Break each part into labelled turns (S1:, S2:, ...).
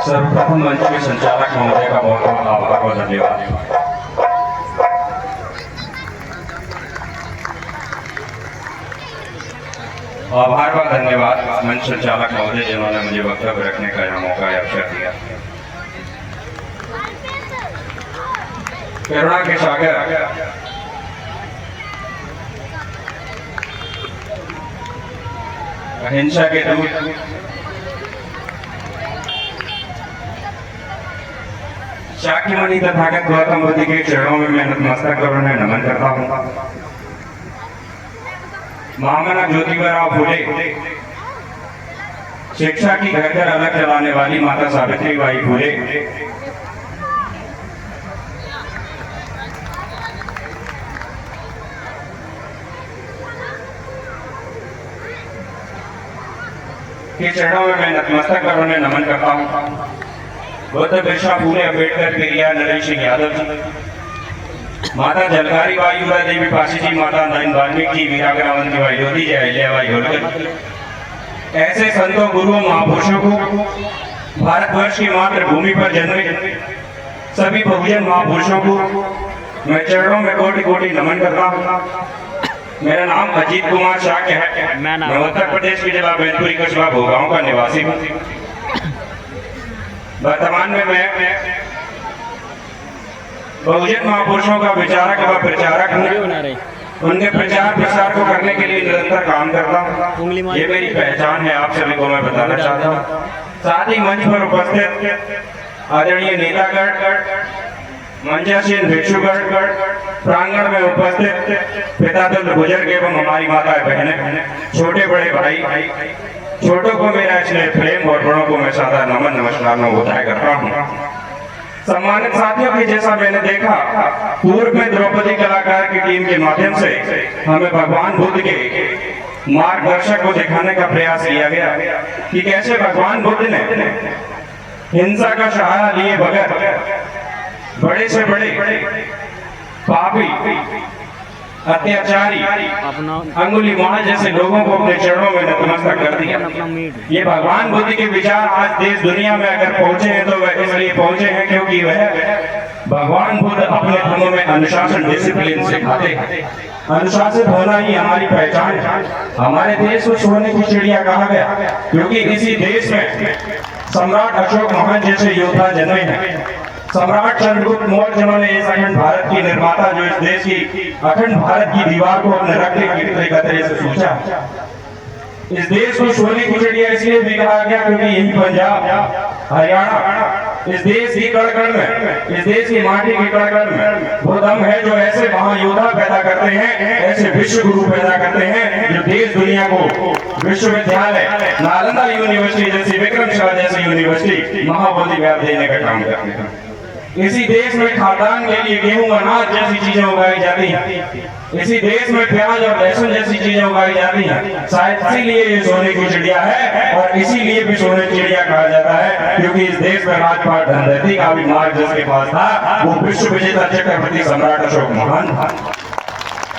S1: सर्वप्रथम मंच के संचालक महोदय का बहुत बहुत आभार और धन्यवाद। आभार व धन्यवाद मंच संचालक महोदय जिन्होंने मुझे वक्तव्य रखने का यह मौका या अवसर दिया। करुणा के सागर अहिंसा के दूत शाक्यमुनि तथागत गौतम बुद्ध के चरणों में मैं नतमस्तक कर उन्हें नमन करता हूँ। महामना ज्योतिबा फुले, शिक्षा की घर घर अलग चलाने वाली माता सावित्रीबाई फुले, के चरणों में मैं नतमस्तक कर उन्हें नमन करता हूँ। बुद्ध बिरसा फूले, अम्बेडकर, पेरियार, नरेश सिंह यादव जी, माता झलकारी बाई, युवा देवी पासी जी, माता नयन वाल्मीकि जी, वीरांगनावंती बाई लोधी जी, अहिल्याबाई होलकर, ऐसे संतों गुरुओं महापुरुषों को भारतवर्ष की मातृभूमि पर जन्मे सभी बहुजन महापुरुषों को मैं चरणों में कोटि कोटि नमन करता हूँ। मेरा नाम अजीत कुमार शाक्य है। मैं उत्तर प्रदेश के जिला मैनपुरी कस्बा भोगांव का निवासी हूँ। वर्तमान में मैं बहुजन महापुरुषों का विचारक व प्रचारक हूँ। उनके प्रचार प्रसार को करने के लिए निरंतर काम करता हूँ। ये मेरी पहचान है, आप सभी को मैं बताना चाहता हूँ। साथ ही मंच पर उपस्थित आदरणीय नेतागण, मंचासीन भिक्षुगण, प्रांगण में उपस्थित पितातुल्य बुजुर्ग एवं हमारी माताएं बहनें, छोटे बड़े भाई, छोटों को मेरा स्नेह प्रेम और बड़ों को मैं सादा नमन नमस्कार नमोदय करता हूँ। सम्मानित साथियों की जैसा मैंने देखा, पूर्व में द्रौपदी कलाकार की टीम के माध्यम से हमें भगवान बुद्ध के मार्गदर्शक को दिखाने का प्रयास किया गया कि कैसे भगवान बुद्ध ने हिंसा का सहारा लिए बगैर बड़े से बड़े पापी, अत्याचारी, अंगुलीमाल जैसे लोगों को अपने चरणों में नतमस्तक कर दिया। ये भगवान बुद्ध के विचार आज देश दुनिया में अगर पहुंचे हैं तो वह इसलिए पहुंचे हैं क्योंकि वह भगवान बुद्ध अपने धर्मों में अनुशासन, डिसिप्लिन सिखाते हैं। अनुशासित होना ही हमारी पहचान है। हमारे देश को सोने की चिड़िया कहा गया क्योंकि इसी देश में सम्राट अशोक महान जैसे योद्धा जन्मे हैं। सम्राट चंद्रगुप्त मौर्य जिन्होंने इस अखंड भारत की निर्माता, जो इस देश की अखंड भारत की दीवार को अपने रक्त के कतरे से सोचा। इस देश को सोने की चिड़िया इसलिए भी कहा गया क्योंकि यही पंजाब, हरियाणा, इस देश की कण-कण में, इस देश की माटी के कण-कण में वो दम है जो ऐसे महायोद्धा पैदा करते हैं, ऐसे विश्व गुरु पैदा करते हैं जो देश दुनिया को विश्वविद्यालय, नालंदा यूनिवर्सिटी जैसी, विक्रमशिला जैसी यूनिवर्सिटी, महाबोधि व्याप देने का काम करते हैं। इसी देश में खाद्यान्न के लिए गेहूं, अनाज जैसी चीजें उगाई जाती हैं। इसी देश में प्याज और लहसुन जैसी चीजें उगाई जाती हैं। शायद इसीलिए ये सोने की चिड़िया है और इसीलिए भी सोने की चिड़िया कहा जाता है क्योंकि इस देश में राजपाट धनदौलती का भी मार्ग जिसके पास था वो विश्व विजेता चक्रवर्ती सम्राट अशोक महान था।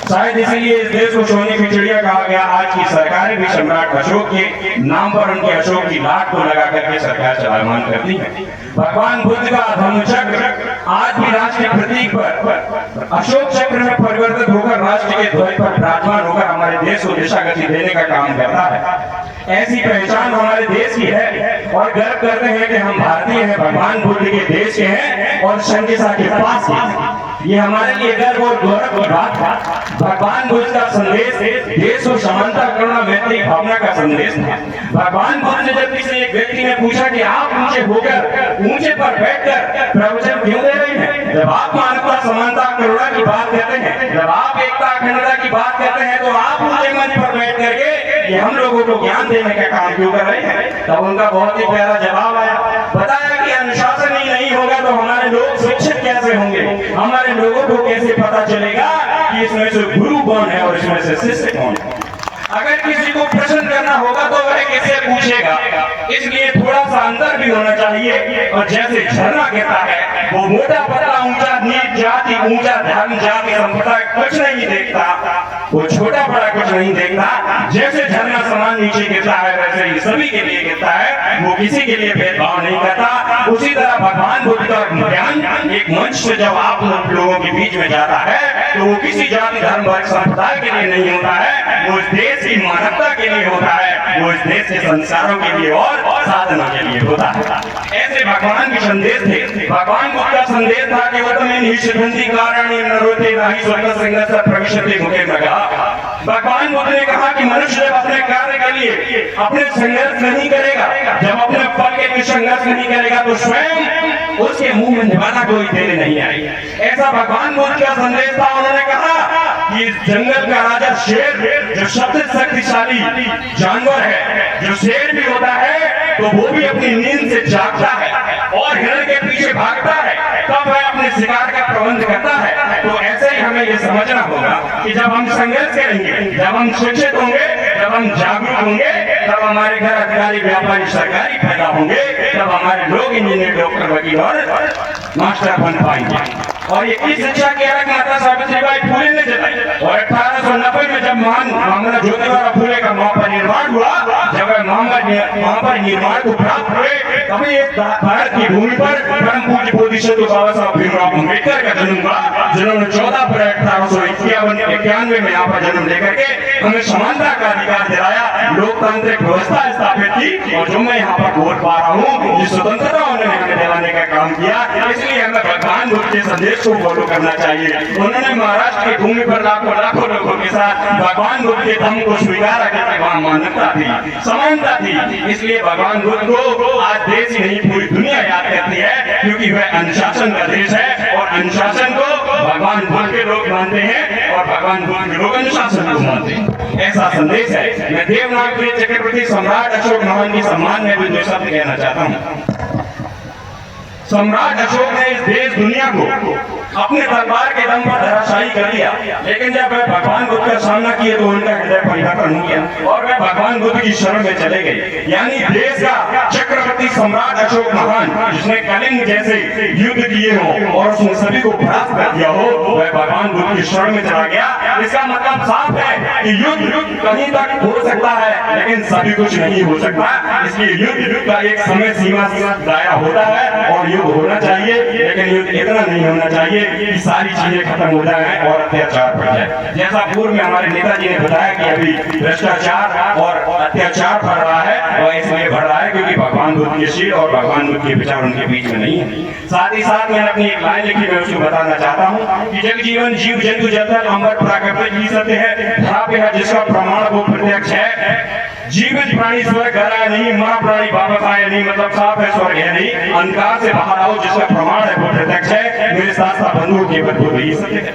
S1: शायद इसीलिए इस देश को सोने की चिड़िया कहा गया। आज की सरकारें भी सम्राट अशोक के नाम पर उनके अशोक की लाट को लगा करके सरकार चलायमान करती है। भगवान बुद्ध का धम्मचक्र आज भी राष्ट्र के प्रतीक पर अशोक चक्र में परिवर्तित होकर राष्ट्र के ध्वज पर विराजमान होकर हमारे देश को दिशा गति देने का काम करता है। ऐसी पहचान हमारे देश की है और गर्व करते हैं कि हम भारतीय हैं, भगवान बुद्ध के देश के हैं और शंकिसा के पास हैं। ये हमारे लिए गर्व और गौरव की बात है। भगवान बुद्ध का संदेश देश को समानता, करुणा, मैत्री भावना का संदेश था। भगवान बुद्ध ने जब किसी एक व्यक्ति ने पूछा कि आप ऊंचे होकर, ऊंचे पर बैठकर प्रवचन क्यों दे रहे हैं, जब आप मानवता, समानता, करुणा की बात कहते हैं, जब आप एकता, अखंडता की बात कहते हैं तो आप ऊंचे मंच पर बैठ करके ये हम लोगों को ज्ञान देने का काम क्यों कर रहे हैं। तब उनका बहुत ही प्यारा जवाब आया, बताया कि अनुशासन ही नहीं होगा तो हमारे लोग शिक्षित कैसे होंगे, हमारे लोगों को कैसे पता चलेगा कि इसमें से गुरु कौन है और इसमें से शिष्य कौन है। अगर किसी को प्रश्न करना होगा तो वह किससे पूछेगा। इसलिए थोड़ा सा अंतर भी होना चाहिए। और जैसे झरना कहता है वो मोटा पतला ऊंचा नीच जाति ऊंचा धर्म जाति संप्रदाय कुछ नहीं देखता, वो छोटा बड़ा कुछ नहीं देखता। जैसे झरना समान नीचे गिरता है वैसे ही सभी के लिए गिरता है, वो किसी के लिए भेदभाव नहीं करता। उसी तरह भगवान बुद्ध का ज्ञान एक मंच से जब आप लोगों के बीच में जाता है तो वो किसी जाति धर्म वर्ग संप्रदाय के लिए नहीं होता है, वो इस देश की मानवता के लिए होता है, वो इस देश के संस्कारों के लिए और साधना के लिए होता है। ऐसे भगवान के संदेश थे। भगवान बुद्ध का संदेश था कि वर्तमान ही सिद्धंति कारणी नरोते नाही स्वर्ग संघर्ष प्रविशति मुखे में कहा। भगवान बुद्ध ने कहा कि मनुष्य जब अपने कार्य के लिए अपने संघर्ष नहीं करेगा, जब अपने फल के लिए संघर्ष नहीं करेगा तो स्वयं उसके मुंह में निवाला कोई देने नहीं आएगा। ऐसा भगवान बुद्ध का संदेश था। उन्होंने कहा कि इस जंगल का राजा शेर जो सबसे शक्तिशाली जानवर है, जो शेर भी होता है तो वो भी अपनी नींद से जागता है और हिरण के पीछे भागता है, तब वह अपने शिकार का प्रबंध करता है। तो ऐसे ही हमें ये समझना होगा कि जब हम संघर्ष करेंगे, जब हम शिक्षित होंगे, जब हम जागरूक होंगे, तब हमारे घर अधिकारी व्यापारी सरकारी पैदा होंगे, तब हमारे लोग इंजीनियर डॉक्टर वकील और मास्टर बन पाएंगे। और ये शिक्षा की अलग माता सावित्रीबाई फुले ने जताई। और 1890 में जब महान महामना ज्योतिबा फुले का महापरिनिर्वाण हुआ, जब महापरिनिर्वाण को प्राप्त हुए, तभी एक भारत की भूमि पर परम पूज्य बोधिसत्व बाबा साहब भीमराव अम्बेडकर का जन्म हुआ, जिन्होंने 14 अप्रैल 1891 में यहाँ पर जन्म लेकर के हमें समानता का अधिकार दिलाया, लोकतांत्रिक व्यवस्था स्थापित की। और जो मैं यहाँ पर बोल पा रहा हूँ, ये स्वतंत्रता उन्होंने हमें दिलाने का काम किया। इसलिए हमें भगवान बुद्ध के संदेश को फॉलो करना चाहिए। उन्होंने महाराष्ट्र की भूमि पर लाखों लोगों के साथ भगवान बुद्ध के धम्म को स्वीकार करके वहां मानवता थी, समानता थी। इसलिए भगवान बुद्ध को आज देश ही नहीं पूरी दुनिया याद करती है, क्योंकि वह अनुशासन का देश है और अनुशासन को भगवान बुद्ध के लोग मानते हैं और भगवान बुद्ध के लोग अनुशासन को मानते हैं। ऐसा संदेश है। मैं देवनागरी चक्रवर्ती सम्राट अशोक महान के सम्मान में भी 2 शब्द कहना चाहता हूँ। सम्राट अशोक ने इस देश दुनिया को अपने दरबार के दम पर धराशायी कर दिया, लेकिन जब वह भगवान बुद्ध का सामना किए तो उनका हृदय परिवर्तन हो गया और वह भगवान बुद्ध की शरण में चले गए। यानी देश का चक्रवर्ती सम्राट अशोक महान, जिसने कलिंग जैसे युद्ध किए हो और उसने सभी को परास्त कर दिया हो, वह भगवान बुद्ध की शरण में चला गया। इसका मतलब साफ है कि युद्ध कहीं तक हो सकता है, लेकिन सभी कुछ नहीं हो सकता। इसलिए युद्ध का एक समय सीमा दायरा होता है और युद्ध होना चाहिए, लेकिन युद्ध इतना नहीं होना चाहिए कि सारी चीजें खत्म हो जाए और अत्याचार बढ़ जाए। जैसा पूर्व में हमारे नेताजी ने बताया कि अभी भ्रष्टाचार और अत्याचार बढ़ रहा है, और इसलिए बढ़ रहा है क्योंकि भगवान बुद्ध के शील और भगवान बुद्ध के विचार उनके बीच में नहीं है। साथ ही साथ मैंने अपनी एक लाइन लिखी, मैं उसको बताना चाहता हूँ कि जग जीवन जीव जंतु जलचर अमर प्राकृतिक ही सत्य है, धरा पे है जिसका प्रमाण वो प्रत्यक्ष है। जीवित प्राणी स्वर्ग गया नहीं, मरा प्राणी वापस आए नहीं, मतलब साफ है स्वर्ग है नहीं। अंधकार से बाहर आओ जिसका प्रमाण है वो प्रत्यक्ष है। मेरे साथ साथ बंधुओं के बंधु भी सत्य है।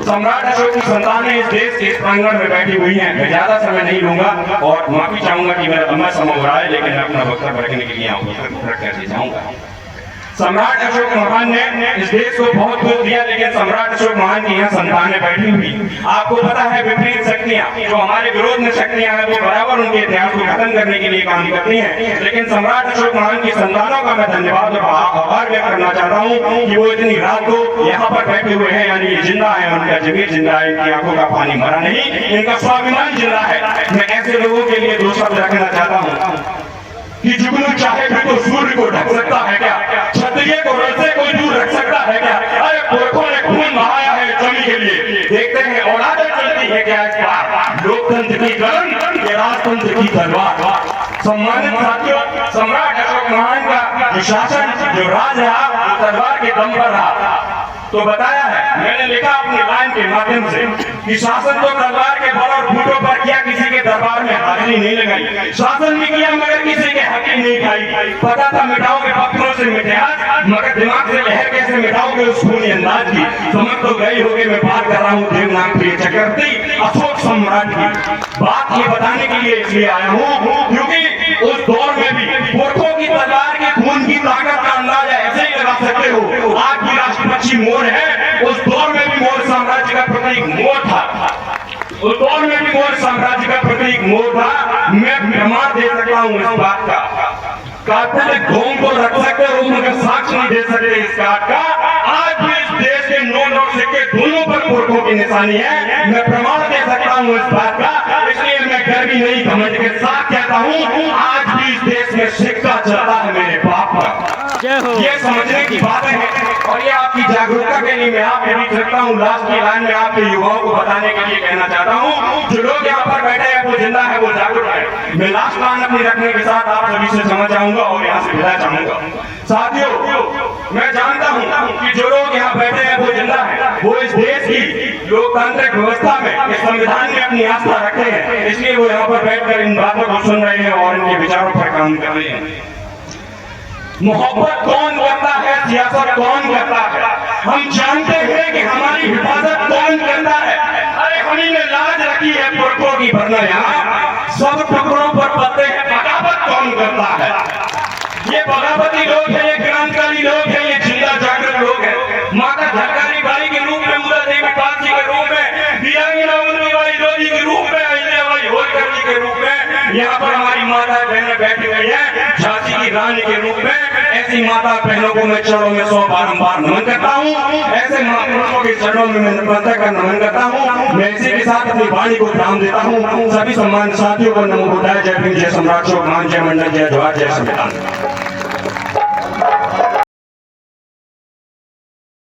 S1: सम्राट अशोक की संतानें इस देश के प्रांगण में बैठी हुई हैं। मैं ज्यादा समय नहीं लूंगा और माफी चाहूंगा कि मेरा लंबा समय हो रहा है, लेकिन मैं अपना वक्तव्य रखने के लिए आऊंगा जाऊंगा। सम्राट अशोक महान ने इस देश को बहुत कुछ दिया, लेकिन सम्राट अशोक महान की यहाँ संतानें बैठी हुई। आपको पता है विपरीत शक्तियां जो हमारे विरोध में शक्तियां हैं, वो बराबर उनके इतिहास को खत्म करने के लिए काम करती हैं। लेकिन सम्राट अशोक महान की संतानों का मैं धन्यवाद और आभार व्यक्त करना चाहता हूँ कि वो इतनी रात को यहाँ पर बैठे हुए हैं, यानी ये जिंदा है, उनका जमीर जिंदा है, इनकी आंखों का पानी मरा नहीं, इनका स्वाभिमान जिंदा है। मैं ऐसे लोगों के लिए 2 शब्द रखना चाहता हूँ कि जुगनू चाहे भी तो सूर्य को ढक सकता है क्या, क्षत्रिय को रथ से कोई दूर रख सकता है क्या। अरे पुरखों ने खून बहाया है जमी के लिए, देखते हैं औलादें चलती है क्या इस बार। लोकतंत्र की कलम ये राजतंत्र की तलवार। सम्मानित साथियों, सम्राट अशोक महान का जो शासन जो राज रहा वो तलवार के दम पर रहा। तो बताया है, मैंने लिखा अपनी लाइन के माध्यम से कि शासन तो तलवार के बल और फूटों पर किया, किसी के दरबार में हाजिरी नहीं लगाई। शासन भी किया मगर किसी के हकी नहीं खाई। पता था मिटाओगे पत्थरों से इतिहास, मगर दिमाग से लहर कैसे मिटाओगे उस खूनी अंदाज की। समझ तो गई होगी मैं बात कर रहा हूँ देवनागरी चक्रवर्ती अशोक सम्राट की। बात ये बताने के लिए इसलिए आया हूँ क्योंकि उस दौर में भी पुरखों की तलवार के खून की ताकत का अंदाजा ऐसे ही लगा सकते हो। आज की राष्ट्रपति मोर है, उस दौर में भी मोर साम्राज्य का प्रतीक मोर था। उस दौर में भी मोर साम्राज्य का प्रतीक मोर था। मैं प्रमाण दे सकता हूँ इस बात का। काल्पनिक ढोंग को रख सकते हो मगर साक्ष्य नहीं दे सकते इस बात का। आज भी इस देश के नोट सिक्के दोनों पर पुरखों की निशानी है। मैं प्रमाण दे सकता हूँ इस बात का। इसलिए मैं गर्वी नहीं घमंड के साथ कहता हूँ आज भी इस देश में सिक्का चलता है मेरे बाप का। ये समझने की बातें हैं और ये आपकी जागरूकता के लिए मैं आपके बीच रखता हूँ। लास्ट की लाइन में आपके युवाओं को बताने के लिए कहना चाहता हूँ, जो लोग यहाँ पर बैठे हैं वो जिंदा है, वो जागरूक है। मैं लास्ट लाइन अपनी रखने के साथ आप सभी से समझ जाऊंगा और यहाँ से विदा चाहूंगा। साथियों, मैं जानता हूँ कि जो लोग यहाँ बैठे हैं वो जिंदा है, वो इस देश की लोकतांत्रिक व्यवस्था में, इस संविधान में अपनी आस्था रखते हैं। इसलिए वो यहाँ पर बैठकर इन बातों को सुन रहे हैं और इनके विचारों पर काम कर रहे हैं। मोहब्बत कौन करता है, सियासत कौन करता है, हम जानते हैं कि हमारी हिफाजत कौन करता है। अरे हमने लाज रखी है पुरखों की, वरना यहाँ सब टुकड़ों पर पड़ते हैं। बगावत कौन करता है? ये बगावती लोग हैं, ये क्रांतिकारी लोग हैं, ये जिंदा जागृत लोग हैं। माता झलकारी बाई के रूप में, मुदा देवी पाल जी के रूप में, वीरांगना बाई लोधी के रूप में, अहिल्याबाई होलकर जी के रूप में यहाँ पर हमारी माता बहनें बैठी हुई है, झांसी की रानी के रूप में। ऐसी माता बहनों को मैं चरणों में 100 बारंबार नमन करता हूँ। ऐसे महापुरुषों के चरणों में मैं नतमस्तक कर नमन करता हूँ। मैं इसी के साथ अपनी वाणी को विराम देता हूँ। सभी सम्मानित साथियों को नमो बुद्धाय, जय भीम, जय सम्राट, जय मंडल, जय जवाहर, जय संविधान।